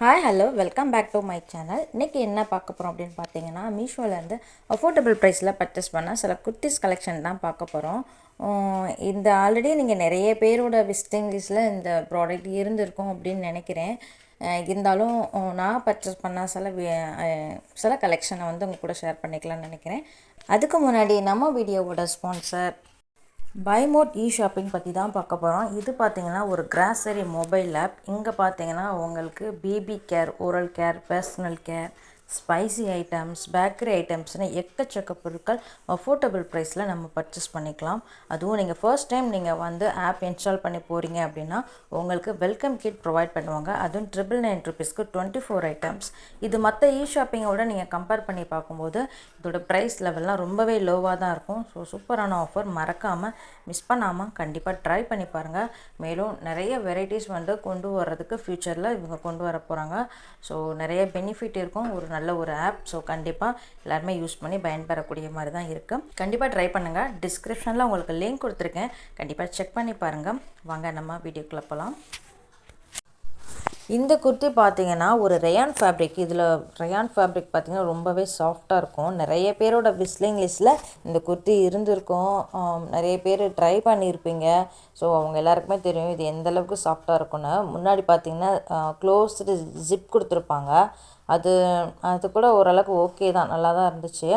Hi hello welcome back to my channel. இன்றைக்கி என்ன பார்க்க போகிறோம் அப்படின்னு பார்த்தீங்கன்னா, மீஷோலேருந்து அஃபோர்டபுள் ப்ரைஸில் பர்ச்சேஸ் பண்ணால் சில குர்த்திஸ் கலெக்ஷன் தான் பார்க்க போகிறோம். இந்த ஆல்ரெடி நீங்கள் நிறைய பேரோட விசிட்டிங் லிஸ்ட்டில் இந்த ப்ராடக்ட் இருந்திருக்கும் அப்படின்னு நினைக்கிறேன். இருந்தாலும் நான் பர்ச்சேஸ் பண்ண சில கலெக்ஷனை வந்து உங்கள் கூட ஷேர் பண்ணிக்கலாம்னு நினைக்கிறேன். அதுக்கு முன்னாடி நம்ம வீடியோவோட ஸ்பான்சர் பை மோட் ஷாப்பிங் பற்றி தான் பார்க்க போகிறோம். இது பார்த்திங்கன்னா ஒரு கிராசரி மொபைல் ஆப். இங்கே பார்த்தீங்கன்னா உங்களுக்கு baby care, oral care, personal care, spicy items, bakery ஐட்டம்ஸ்னு எக்கச்சக்க பொருட்கள் அஃபோர்டபுள் ப்ரைஸில் நம்ம பர்ச்சேஸ் பண்ணிக்கலாம். அதுவும் நீங்கள் ஃபர்ஸ்ட் டைம் நீங்கள் வந்து ஆப் இன்ஸ்டால் பண்ணி போகிறீங்க அப்படின்னா உங்களுக்கு வெல்கம் கிட் ப்ரொவைட் பண்ணுவாங்க. அதுவும் ₹999 24 ஐட்டம்ஸ். இது மற்ற ஷாப்பிங்கோட நீங்கள் கம்பேர் பண்ணி பார்க்கும்போது இதோட ப்ரைஸ் லெவல்லாம் ரொம்பவே லோவாக தான் இருக்கும். ஸோ சூப்பரான ஆஃபர், மறக்காமல் மிஸ் பண்ணாமல் கண்டிப்பாக ட்ரை பண்ணி பாருங்கள். மேலும் நிறைய வெரைட்டிஸ் வந்து கொண்டு வர்றதுக்கு ஃப்யூச்சரில் இவங்க கொண்டு வர போகிறாங்க. ஸோ நிறைய பெனிஃபிட் இருக்கும். ஒரு நல்ல ஒரு ஆப். ஸோ கண்டிப்பாக எல்லாருமே யூஸ் பண்ணி பயன்பெறக்கூடிய மாதிரி தான் இருக்குது. கண்டிப்பாக ட்ரை பண்ணுங்கள். டிஸ்கிரிப்ஷனில் உங்களுக்கு லிங்க் கொடுத்துருக்கேன், கண்டிப்பாக செக் பண்ணி பாருங்கள். வாங்க நம்ம வீடியோக்குள்ளே போகலாம். இந்த குர்த்தி பார்த்தீங்கன்னா ஒரு ரயான் ஃபேப்ரிக். இதில் ரயான் ஃபேப்ரிக் பார்த்திங்கன்னா ரொம்பவே சாஃப்டாக இருக்கும். நிறைய பேரோட விஸ்லிங் லிஸ்ட்டில் இந்த குர்த்தி இருந்திருக்கும். நிறைய பேர் ட்ரை பண்ணியிருப்பீங்க. ஸோ அவங்க எல்லாருக்குமே தெரியும் இது எந்தளவுக்கு சாஃப்டாக இருக்குன்னு. முன்னாடி பார்த்திங்கன்னா க்ளோஸ்டு ஜிப் கொடுத்துருப்பாங்க. அது கூட ஓரளவுக்கு ஓகே தான், நல்லா தான் இருந்துச்சு.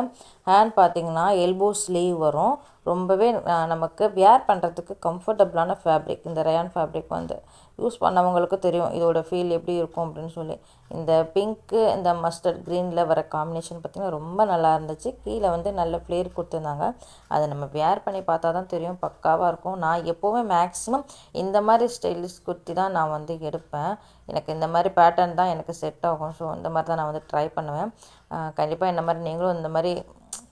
ஹேண்ட் பார்த்திங்கன்னா எல்போ ஸ்லீவ் வரும். ரொம்பவே நமக்கு வியர் பண்ணுறதுக்கு கம்ஃபர்டபுளான ஃபேப்ரிக். இந்த ரயான் ஃபேப்ரிக் வந்து யூஸ் பண்ணவங்களுக்கு தெரியும் இதோட ஃபீல் எப்படி இருக்கும் அப்படின்னு சொல்லி. இந்த பிங்க்கு, இந்த மஸ்டர்ட் க்ரீனில் வர காம்பினேஷன் பார்த்திங்கன்னா ரொம்ப நல்லா இருந்துச்சு. கீழே வந்து நல்ல ஃப்ளேர் கொடுத்துருந்தாங்க. அதை நம்ம வியர் பண்ணி பார்த்தா தான் தெரியும், பக்காவாக இருக்கும். நான் எப்போவுமே மேக்ஸிமம் இந்த மாதிரி ஸ்டைலிஷ் குர்த்தி தான் நான் வந்து எடுப்பேன். எனக்கு இந்த மாதிரி பேட்டர்ன் தான் எனக்கு செட் ஆகும். ஸோ இந்த மாதிரி தான் நான் வந்து ட்ரை பண்ணுவேன். கண்டிப்பாக இந்த மாதிரி நீங்களும் இந்த மாதிரி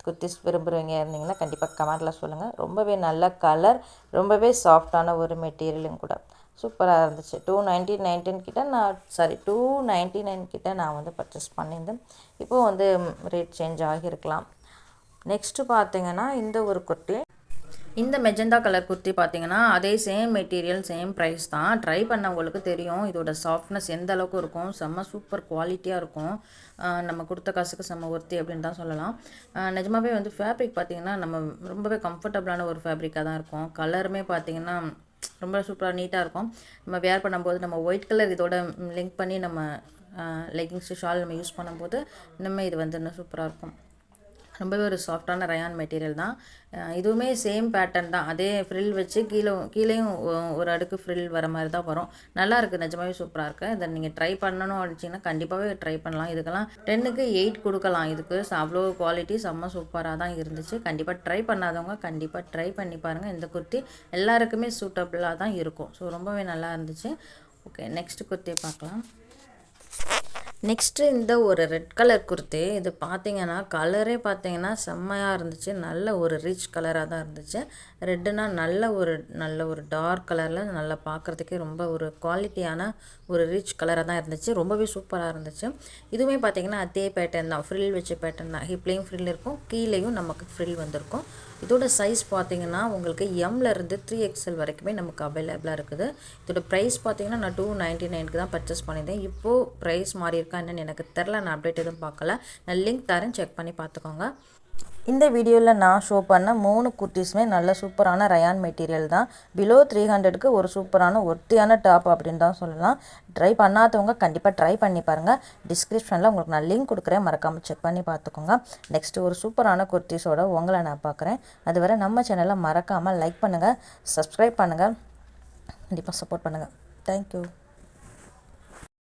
குர்த்திஸ் விரும்புகிறவங்க இருந்தீங்கன்னா கண்டிப்பாக கமெண்டில் சொல்லுங்கள். ரொம்பவே நல்ல கலர், ரொம்பவே சாஃப்டான ஒரு மெட்டீரியலும் கூட. சூப்பராக இருந்துச்சு. 299 கிட்ட நான் வந்து பர்ச்சேஸ் பண்ணியிருந்தேன். இப்போது வந்து ரேட் சேஞ்ச் ஆகியிருக்கலாம். நெக்ஸ்ட்டு பார்த்தீங்கன்னா இந்த ஒரு குர்த்தி, இந்த மெஜந்தா கலர் குர்த்தி பார்த்தீங்கன்னா அதே சேம் மெட்டீரியல், சேம் ப்ரைஸ் தான். ட்ரை பண்ணவங்களுக்கு தெரியும் இதோட சாஃப்ட்னஸ் எந்த அளவுக்கு இருக்கும். செம்ம சூப்பர் குவாலிட்டியாக இருக்கும். நம்ம கொடுத்த காசுக்கு செம்ம ஒர்த்தி அப்படின்னு தான் சொல்லலாம். நிஜமாகவே வந்து ஃபேப்ரிக் பார்த்திங்கன்னா நம்ம ரொம்பவே கம்ஃபர்டபுளான ஒரு ஃபேப்ரிக்காக தான் இருக்கும். கலருமே பார்த்திங்கன்னா ரொம்ப சூப்பராக நீட்டாக இருக்கும். நம்ம வேர் பண்ணும்போது நம்ம ஒயிட் கலர் இதோட லிங்க் பண்ணி நம்ம லெகிங்ஸு, ஷால் நம்ம யூஸ் பண்ணும்போது இன்னுமே இது வந்து இன்னும் சூப்பராக இருக்கும். ரொம்பவே ஒரு சாஃப்டான ரயான் மெட்டீரியல் தான். இதுவுமே சேம் பேட்டர்ன் தான். அதே ஃப்ரில் வச்சு கீழேயும் ஒரு அடுக்கு ஃப்ரில் வர மாதிரி தான் வரும். நல்லா இருக்குது, நிஜமாவே சூப்பராக இருக்குது. இதை நீங்கள் ட்ரை பண்ணணும் அப்படிச்சிங்கன்னா கண்டிப்பாகவே ட்ரை பண்ணலாம். இதுக்கெல்லாம் 10க்கு 8 கொடுக்கலாம். இதுக்கு அவ்வளோ குவாலிட்டி செம்ம சூப்பராக தான் இருந்துச்சு. கண்டிப்பாக ட்ரை பண்ணாதவங்க கண்டிப்பாக ட்ரை பண்ணி பாருங்கள். இந்த குர்த்தி எல்லாருக்குமே சூட்டபுளாக தான் இருக்கும். ஸோ ரொம்பவே நல்லா இருந்துச்சு. ஓகே, நெக்ஸ்ட் குர்த்தியை பார்க்கலாம். நெக்ஸ்ட்டு இந்த ஒரு ரெட் கலர் குர்த்தி. இது பார்த்திங்கன்னா கலரே பார்த்திங்கன்னா செம்மையாக இருந்துச்சு. நல்ல ஒரு ரிச் கலராக தான் இருந்துச்சு. ரெட்டுனா நல்ல ஒரு டார்க் கலரில் நல்லா பார்க்குறதுக்கே ரொம்ப ஒரு குவாலிட்டியான ஒரு ரிச் கலராக தான் இருந்துச்சு. ரொம்பவே சூப்பராக இருந்துச்சு. இதுவுமே பார்த்திங்கன்னா அதே பேட்டர்ன் தான், ஃப்ரில் வச்ச பேட்டர்ன் தான். ஹிப்லேயும் ஃப்ரில் இருக்கும், கீழேயும் நமக்கு ஃப்ரில் வந்திருக்கும். இதோட சைஸ் பார்த்திங்கன்னா உங்களுக்கு எம்லேருந்து 3XL வரைக்குமே நமக்கு அவைலபிளாக இருக்குது. இதோட ப்ரைஸ் பார்த்திங்கன்னா நான் 299க்கு தான் பர்ச்சேஸ் பண்ணியிருந்தேன். இப்போது ப்ரைஸ் மாறி இருக்கா என்னன்னு எனக்கு தெரில, நான் அப்டேட் எதுவும் பார்க்கல. நான் லிங்க் தரேன், செக் பண்ணி பார்த்துக்கோங்க. இந்த வீடியோவில் நான் ஷோ பண்ண 3 குர்த்திஸுமே நல்ல சூப்பரான ரயான் மெட்டீரியல் தான். பிலோ 300க்கு ஒரு சூப்பரான ஒர்த்தியான டாப் அப்படின்னு தான் சொல்லலாம். ட்ரை பண்ணாதவங்க கண்டிப்பாக ட்ரை பண்ணி பாருங்கள். டிஸ்கிரிப்ஷனில் உங்களுக்கு நான் லிங்க் கொடுக்குறேன், மறக்காமல் செக் பண்ணி பார்த்துக்கோங்க. நெக்ஸ்ட்டு ஒரு சூப்பரான குர்த்திஸோட உங்களை நான் பார்க்குறேன். அதுவரை நம்ம சேனலை மறக்காமல் லைக் பண்ணுங்கள், சப்ஸ்கிரைப் பண்ணுங்கள், கண்டிப்பாக சப்போர்ட் பண்ணுங்கள். தேங்க்யூ.